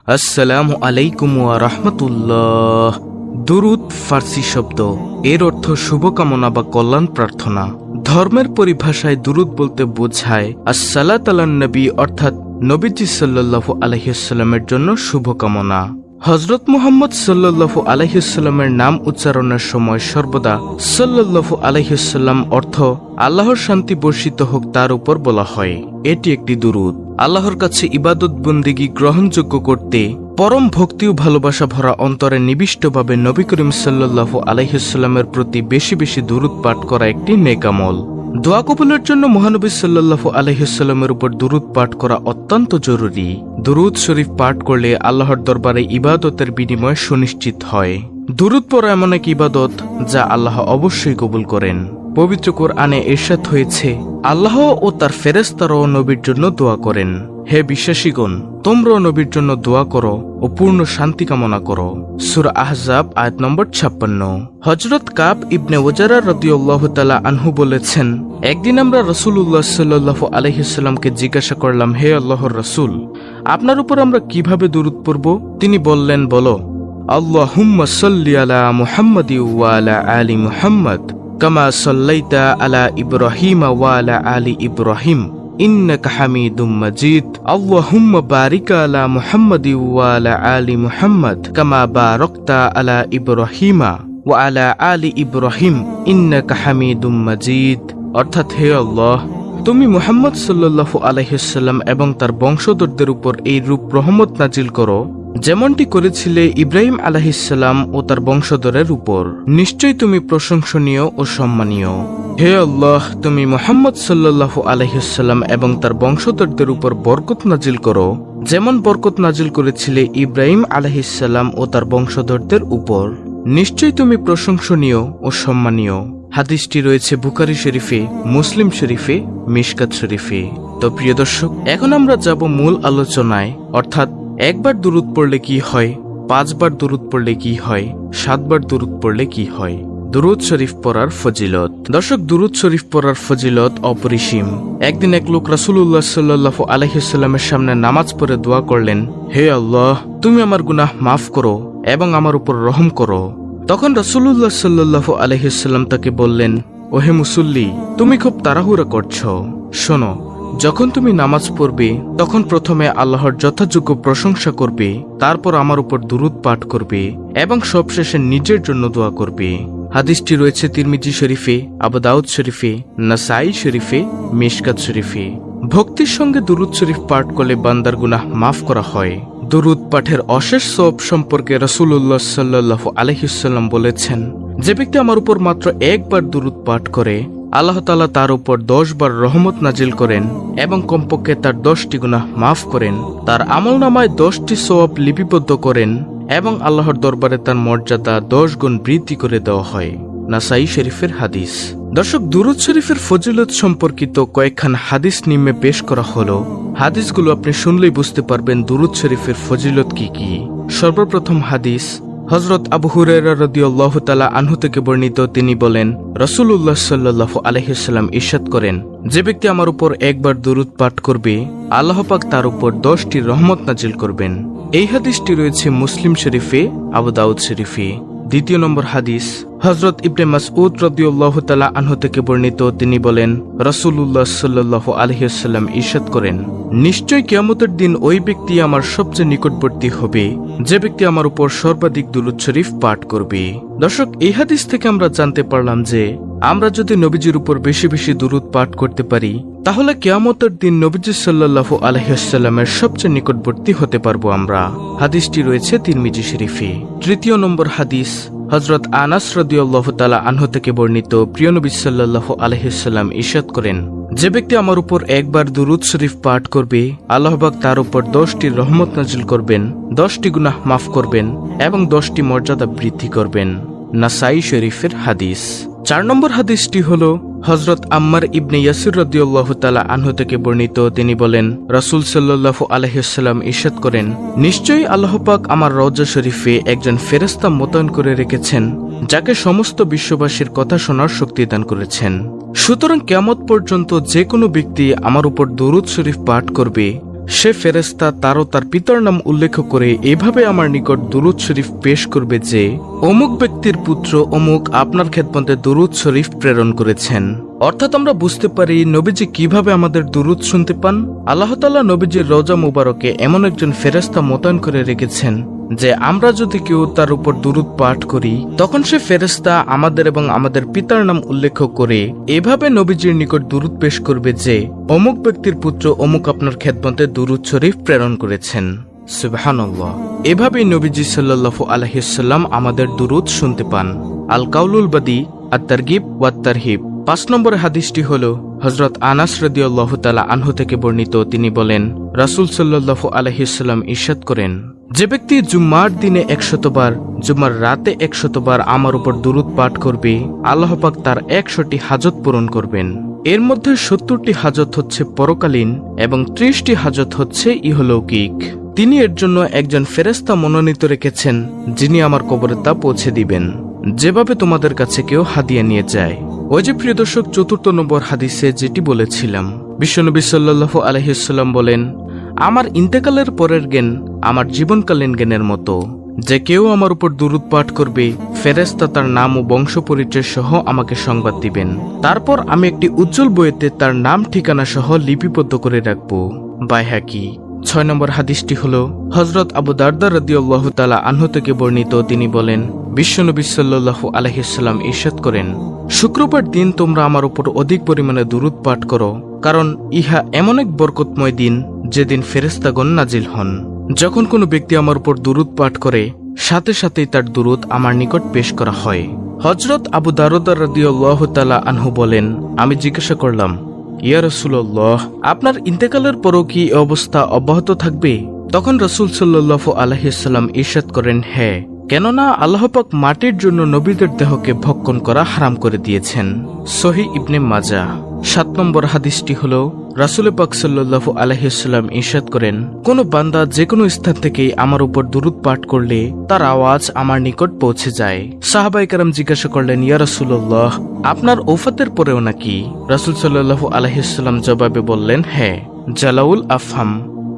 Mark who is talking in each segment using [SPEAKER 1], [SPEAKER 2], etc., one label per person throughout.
[SPEAKER 1] আসসালামু আলাইকুম ওয়া রাহমাতুল্লাহ। দুরূদ ফার্সি শব্দ, এর অর্থ শুভকামনা বা কল্যাণ প্রার্থনা। ধর্মের পরিভাষায় দুরূদ বলতে বোঝায় আসসালাতু আলান নবী, অর্থাৎ নবীজি সাল্লাল্লাহু আলাইহি ওয়াসাল্লামের জন্য শুভকামনা। হযরত মুহাম্মদ সাল্লাল্লাহু আলাইহি ওয়াসাল্লামের নাম উচ্চারণের সময় সর্বদা সাল্লাল্লাহু আলাইহি ওয়াসাল্লাম অর্থ আল্লাহর শান্তি বর্ষিত হোক তার উপর বলা হয়। এটি একটি দুরূদ। আল্লাহর কাছে ইবাদত বন্দেগী গ্রহণযোগ্য করতে পরম ভক্তি ও ভালোবাসা ভরা অন্তরে নিবিষ্টভাবে নবী করিম সাল্লাল্লাহু আলাইহি ওয়াসাল্লামের প্রতি বেশি বেশি দুরূদ পাঠ করা একটি নেক আমল। দোয়া কবুলের জন্য মহানবী সাল্লাল্লাহু আলাইহি ওয়াসাল্লামের উপর দুরূদ পাঠ করা অত্যন্ত জরুরি। দুরূদ শরীফ পাঠ করলে আল্লাহর দরবারে ইবাদতের বিনিময় সুনিশ্চিত হয়। দুরূদ পড়া এমন এক ইবাদত যা আল্লাহ অবশ্যই কবুল করেন। পবিত্র কোরআনে ইরশাদ হয়েছে, আল্লাহ ও তার ফেরেশতারাও নবীর জন্য দোয়া করেন। হে বিশ্বাসীগণ, তোমরাও নবীর জন্য দোয়া করো ও পূর্ণ শান্তি কামনা করো। সূরা আহজাব আয়াত নম্বর 56। হযরত কাব ইবনে ওজারা রাদিয়াল্লাহু তাআলা আনহু বলেছেন, একদিন আমরা রাসূলুল্লাহ সাল্লাল্লাহু আলাইহি ওয়াসাল্লামকে জিজ্ঞাসা করলাম, হে আল্লাহর রাসূল, আপনার উপর আমরা কিভাবে দুরূদ পড়ব? তিনি বললেন, বলো, আল্লাহুম্মা সাল্লি আলা মুহাম্মাদি ওয়া আলা আলি মুহাম্মাদ কামা সাল্লাইতা আলা ইব্রাহিম ওয়া আলা আলি ইব্রাহিম ইন্নাকা হামিদুম মাজিদ। আল্লাহুম্মা বারিক আলা মুহাম্মাদি ওয়া আলা আলি মুহাম্মাদ কামা বারাকতা আলা ইব্রাহিমা ওয়া আলা আলি ইব্রাহিম ইন্নাকা হামিদুম মাজিদ। অর্থাৎ, হে আল্লাহ, তুমি মুহাম্মদ সাল্লাল্লাহু আলাইহি ওয়াসাল্লাম এবং তার বংশধরদের উপর এই রূপ রহমত নাজিল করো যেমনটি করেছিলে ইব্রাহিম আলাইহিস সালাম ও তার বংশধরের উপর। নিশ্চয়ই তুমি প্রশংসনীয় ও সম্মানীয়। হে আল্লাহ, তুমি মুহাম্মদ সাল্লাল্লাহু আলাইহি ওয়াসাল্লাম এবং তার বংশধরদের উপর বরকত নাজিল করো যেমন বরকত নাজিল করেছিলে ইব্রাহিম আলাইহিস সালাম ও তার বংশধরদের উপর। নিশ্চয়ই তুমি প্রশংসনীয় ও সম্মানীয়। হাদিসটি রয়েছে বুখারী শরীফে, মুসলিম শরীফে, মিশকাত শরীফে। তো প্রিয় দর্শক, এখন আমরা যাব মূল আলোচনায়, অর্থাৎ একবার দুরূদ পড়লে কি হয়, 5 বার দুরূদ পড়লে কি হয়, 7 বার দুরূদ পড়লে কি হয়। দুরূদ শরীফ পড়ার ফজিলত। দর্শক, দুরূদ শরীফ পড়ার ফজিলত অপরিসীম। একদিন এক লোক রাসূলুল্লাহ সাল্লাল্লাহু আলাইহি ওয়াসাল্লামের সামনে নামাজ পড়ে দোয়া করলেন, হে আল্লাহ, তুমি আমার গুনাহ মাফ করো এবং আমার উপর রহম করো। তখন রাসূলুল্লাহ সাল্লাল্লাহু আলাইহি ওয়াসাল্লাম তাকে বললেন, ওহে মুসল্লি, তুমি খুব তাড়াহুড়া করছো। শোনো, যখন তুমি নামাজ পড়বে তখন প্রথমে আল্লাহর যথাযোগ্য প্রশংসা করবে, তারপর আমার উপর দুরূদ পাঠ করবে এবং সবশেষে নিজের জন্য দোয়া করবে। হাদিসটি রয়েছে তিরমিজি শরীফে, আবু দাউদ শরীফে, নাসাই শরীফে, মিশকাত শরীফে। ভক্তির সঙ্গে দুরূদ শরীফ পাঠ করলে বান্দার গুনাহ মাফ করা হয়। দুরূদ পাঠের অশেষ সওয়াব সম্পর্কে রাসূলুল্লাহ সাল্লাল্লাহু আলাইহি ওয়াসাল্লাম বলেছেন, যে ব্যক্তি আমার উপর মাত্র একবার দুরূদ পাঠ করে আল্লাহ তাআলা তার উপর 10 বার রহমত নাজিল করেন এবং কমপক্ষে তার 10টি গুনাহ মাফ করেন, তার আমলনামায় 10টি সওয়াব লিপিবদ্ধ করেন এবং আল্লাহর দরবারে তার মর্যাদা 10 গুণ বৃদ্ধি করে দেওয়া হয়। নাসাই শরীফের হাদিস। দর্শক, দুরূদ শরীফের ফজিলত সম্পর্কিত কয়েকখান হাদিস নিম্নে পেশ করা হলো। হাদিসগুলো আপনি শুনলেই বুঝতে পারবেন দুরূদ শরীফের ফজিলত কি কি। সর্বপ্রথম হাদিস, হযরত আবু হুরায়রা রাদিয়াল্লাহু তাআলা আনহু থেকে বর্ণিত, তিনি বলেন, রাসূলুল্লাহ সাল্লাল্লাহু আলাইহি ওয়াসাল্লাম ইরশাদ করেন, যে ব্যক্তি আমার উপর একবার দুরূদ পাঠ করবে আল্লাহ পাক তার উপর 10টি রহমত নাজিল করবেন। এই হাদিসটি রয়েছে মুসলিম শরীফে, আবু দাউদ শরীফে। দ্বিতীয় নম্বর হাদিস, হযরত ইবনে মাসউদ রাদিয়াল্লাহু তাআলা আনহু থেকে বর্ণিত, তিনি বলেন, রাসূলুল্লাহ সাল্লাল্লাহু আলাইহি ওয়াসাল্লাম ইরশাদ করেন, নিশ্চয় কিয়ামতের দিন ওই ব্যক্তি আমার সবচেয়ে নিকটবর্তী হবে যে ব্যক্তি আমার উপর সর্বাধিক দুরূদ শরীফ পাঠ করবে। দর্শক, এই হাদিস থেকে আমরা জানতে পারলাম যে আমরা যদি নবীজির উপর বেশি বেশি দুরূদ পাঠ করতে পারি তাহলে কিয়ামতের দিন নবীজি সাল্লাল্লাহু আলাইহি ওয়াসাল্লামের সবচেয়ে নিকটবর্তী হতে পারবো আমরা। হাদিসটি রয়েছে তিরমিজি শরীফে। তৃতীয় নম্বর হাদিস, হযরত আনাস রাদিয়াল্লাহু তাআলা আনহু থেকে বর্ণিত, প্রিয় নবী সাল্লাল্লাহু আলাইহি ওয়াসাল্লাম ইরশাদ করেন, যে ব্যক্তি আমার উপর একবার দুরূদ শরীফ পাঠ করবে আল্লাহ পাক তার উপর 10টি রহমত নাজিল করবেন, 10টি গুনাহ মাফ করবেন এবং 10টি মর্যাদা বৃদ্ধি করবেন। নাসাই শরীফের হাদিস। 4 নম্বর হাদিসটি হলো হযরত আম্মার ইবনে ইয়াসির রাদিয়াল্লাহু তাআলা আনহু থেকে বর্ণিত, তিনি বলেন, রাসূল সাল্লাল্লাহু আলাইহি ওয়াসাল্লাম ইরশাদ করেন, নিশ্চয়ই আল্লাহ পাক আমার রওজা শরীফে একজন ফেরেশতা মোতায়েন করে রেখেছেন যাকে সমস্ত বিশ্ববাসীর কথা শোনার শক্তি দান করেছেন। সুতরাং কিয়ামত পর্যন্ত যে কোনো ব্যক্তি আমার উপর দুরূদ শরীফ পাঠ করবে সে ফেরেশতা তার ও তার পিতার নাম উল্লেখ করে এভাবে আমার নিকট দুরূদ শরীফ পেশ করবে যে, অমুক ব্যক্তির পুত্র অমুক আপনার খেদমতে দুরূদ শরীফ প্রেরণ করেছেন। অর্থাৎ আমরা বুঝতে পারি নবীজি কিভাবে আমাদের দুরূদ শুনতে পান। আল্লাহ তাআলা নবীজির রওজা মুবারকে এমন একজন ফেরেশতা মোতায়েন করে রেখেছেন যে আমরা যদি কেউ তার উপর দুরূদ পাঠ করি তখন সে ফেরেশতা আমাদের এবং আমাদের পিতার নাম উল্লেখ করে এভাবে নবীজির নিকট দুরূদ পেশ করবে যে, অমুক ব্যক্তির পুত্র অমুক আপনার খেদমতে দুরূদ শরীফ প্রেরণ করেছেন। সুবহানাল্লাহ। এভাবেই নবীজি সাল্লাল্লাহু আলাইহি ওয়াসাল্লাম আমাদের দুরূদ শুনতে পান। আল কাউলুল বাদী আত-তারগিব ওয়াত তারহিব। 5 নম্বর হাদিসটি হল হযরত আনাস রাদিয়াল্লাহু তাআলা আনহু থেকে বর্ণিত। তিনি বলেন, রাসূল সাল্লাল্লাহু আলাইহি ওয়াসাল্লাম ইরশাদ করেন, যে ব্যক্তি জুম্মার দিনে 100 বার, জুম্মার রাতে 100 বার আমার উপর দুরূদ পাঠ করবে, আল্লাহ পাক তার 100টি হাজত পূরণ করবেন। এর মধ্যে 70টি হাজত হচ্ছে পরকালীন এবং 30টি হাজত হচ্ছে ইহলৌকিক। তিনি এর জন্য একজন ফেরেশতা মনোনীত রেখেছেন যিনি আমার কবরে তা পৌঁছে দিবেন, যেভাবে তোমাদের কাছে কেউ হাদিয়া নিয়ে যায়। ওই যে প্রিয় দর্শক, 4 নম্বর হাদিসে যেটি বলেছিলাম, বিশ্বনবী সাল্লাল্লাহু আলাইহি ওয়াসাল্লাম বলেন, আমার ইন্তেকালের পরের জ্ঞান আমার জীবনকালীন জ্ঞানের মতো। যে কেউ আমার উপর দুরূদ পাঠ করবে, ফেরেশতা তার নাম ও বংশ পরিচয় সহ আমাকে সংবাদ দিবেন। তারপর আমি একটি উজ্জ্বল বইতে তার নাম ঠিকানা সহ লিপিবদ্ধ করে রাখব। বাইহাকি। 6 নম্বর হাদিসটি হল হযরত আবু দারদা রাদিয়াল্লাহু তাআলা আনহু থেকে বর্ণিত। তিনি বলেন, বিশ্বনবী সাল্লাল্লাহু আলাইহি ওয়াসাল্লাম ইরশাদ করেন, শুক্রবার দিন তোমরা আমার উপর অধিক পরিমাণে দুরূদ পাঠ করো, কারণ ইহা এমন এক বরকতময় দিন যেদিন ফেরেশতাগণ নাজিল হন। যখন কোনো ব্যক্তি আমার উপর দুরূদ পাঠ করে, সাথে সাথেই তার দুরূদ আমার নিকট পেশ করা হয়। হযরত আবু দারদা রাদিয়াল্লাহু তাআলা আনহু বলেন, আমি জিজ্ঞাসা করলাম, ইয়া রাসূলুল্লাহ, আপনার ইন্তেকালের পরও কি এই অবস্থা অব্যাহত থাকবে? তখন রাসূল সাল্লাল্লাহু আলাইহি ওয়াসাল্লাম ইরশাদ করেন, হ্যাঁ, কেননা আল্লাহ পাক মাটির জন্য নবীদের দেহকে ভক্ষণ করা হারাম করে দিয়েছেন। সহিহ ইবনে মাজাহ। 7 নম্বর হাদিসটি হল রাসূল পাক সাল্লাল্লাহু আলাইহি ওয়াসাল্লাম ইরশাদ করেন, কোন বান্দা যে কোনো স্থান থেকে আমার উপর দুরূদ পাঠ করলে তার আওয়াজ আমার নিকট পৌঁছে যায়। সাহাবায়ে কেরাম জিজ্ঞাসা করলেন, ইয়া রাসূলুল্লাহ, আপনার ওফাতের পরেও নাকি? রাসূল সাল্লাল্লাহু আলাইহি ওয়াসাল্লাম জবাবে বললেন, হ্যাঁ, জালাউল আফহাম।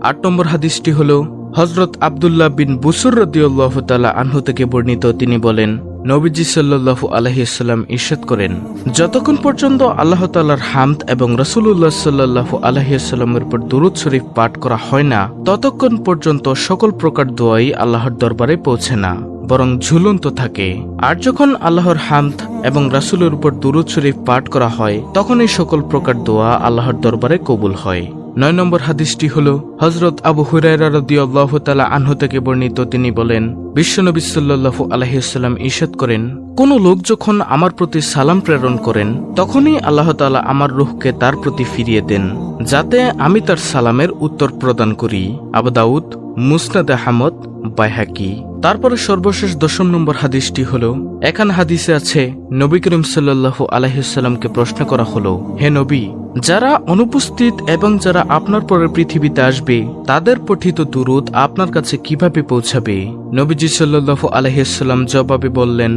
[SPEAKER 1] 8 নম্বর হাদিসটি হল হযরত আব্দুল্লাহ বিন বুসর রাদিয়াল্লাহু তাআলা আনহু থেকে বর্ণিত। তিনি বলেন, নবীজি সাল্লাল্লাহু আলাইহি ওয়াসাল্লাম ইরশাদ করেন, যতক্ষণ পর্যন্ত আল্লাহ তাআলার হামদ এবং রাসূলুল্লাহ সাল্লাল্লাহু আলাইহি ওয়াসাল্লামের উপর দুরূদ শরীফ পাঠ করা হয় না, ততক্ষণ পর্যন্ত সকল প্রকার দোয়াই আল্লাহর দরবারে পৌঁছে না, বরং ঝুলন্ত থাকে। আর যখন আল্লাহর হামদ এবং রাসূলের উপর দুরূদ শরীফ পাঠ করা হয়, তখন এই সকল প্রকার দোয়া আল্লাহর দরবারে কবুল হয়। 9 নম্বর হাদিসটি হল হযরত আবু হুরায়রা রাদিয়াল্লাহু তাআলা আনহু থেকে বর্ণিত। তিনি বলেন, বিশ্বনবী সাল্লাল্লাহু আলাইহি ওয়াসাল্লাম ইরশাদ করেন, কোন লোক যখন আমার প্রতি সালাম প্রেরণ করেন, তখনই আল্লাহ তাআলা আমার রূহকে তার প্রতি ফিরিয়ে দেন, যাতে আমি তার সালামের উত্তর প্রদান করি। আবু দাউদ, মুসনাদ আহমদ, বাইহাকি। তারপরে সর্বশেষ 10 নম্বর হাদিসটি হল, এখান হাদিসে আছে, নবী করিম সাল্লাল্লাহু আলাইহি ওয়াসাল্লামকে প্রশ্ন করা হলো, হে নবী, যারা অনুপস্থিত এবং যারা আপনার পরে পৃথিবীতে আসবে তাদের পঠিত দুরূদ আপনার কাছে কিভাবে পৌঁছাবে? নবীজি সাল্লাল্লাহু আলাইহি ওয়াসাল্লাম জবাবে বললেন,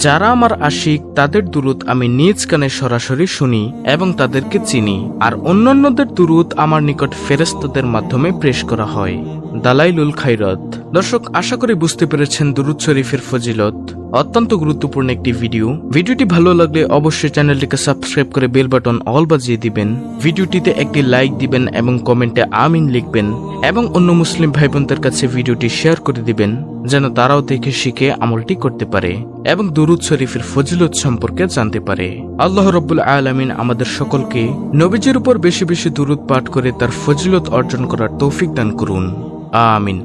[SPEAKER 1] যারা আমার আশিক তাদের দুরূদ আমি নিজ কানে সরাসরি শুনি এবং তাদেরকে চিনি, আর অন্যান্যদের দুরূদ আমার নিকট ফেরেশতাদের মাধ্যমে পেশ করা হয়। দালাইলুল খায়রাত। দর্শক, আশা করি বুঝতে পেরেছেন দুরূদ শরীফের ফজিলত। অত্যন্ত গুরুত্বপূর্ণ একটি ভিডিওটি ভালো লাগলে অবশ্যই চ্যানেলটিকে সাবস্ক্রাইব করে বেল বাটন অল বাজিয়ে দিবেন। ভিডিওটিতে একটি লাইক দিবেন এবং কমেন্টে আমিন লিখবেন এবং অন্য মুসলিম ভাই বোনদের কাছে ভিডিওটি শেয়ার করে দিবেন, যেন তারাও দেখে শিখে আমলটি করতে পারে এবং দুরূদ শরীফের ফজিলত সম্পর্কে জানতে পারে। আল্লাহ রাব্বুল আলামিন আমাদের সকলকে নবীজির উপর বেশি বেশি দুরূদ পাঠ করে তার ফজিলত অর্জন করার তৌফিক দান করুন। আমিন।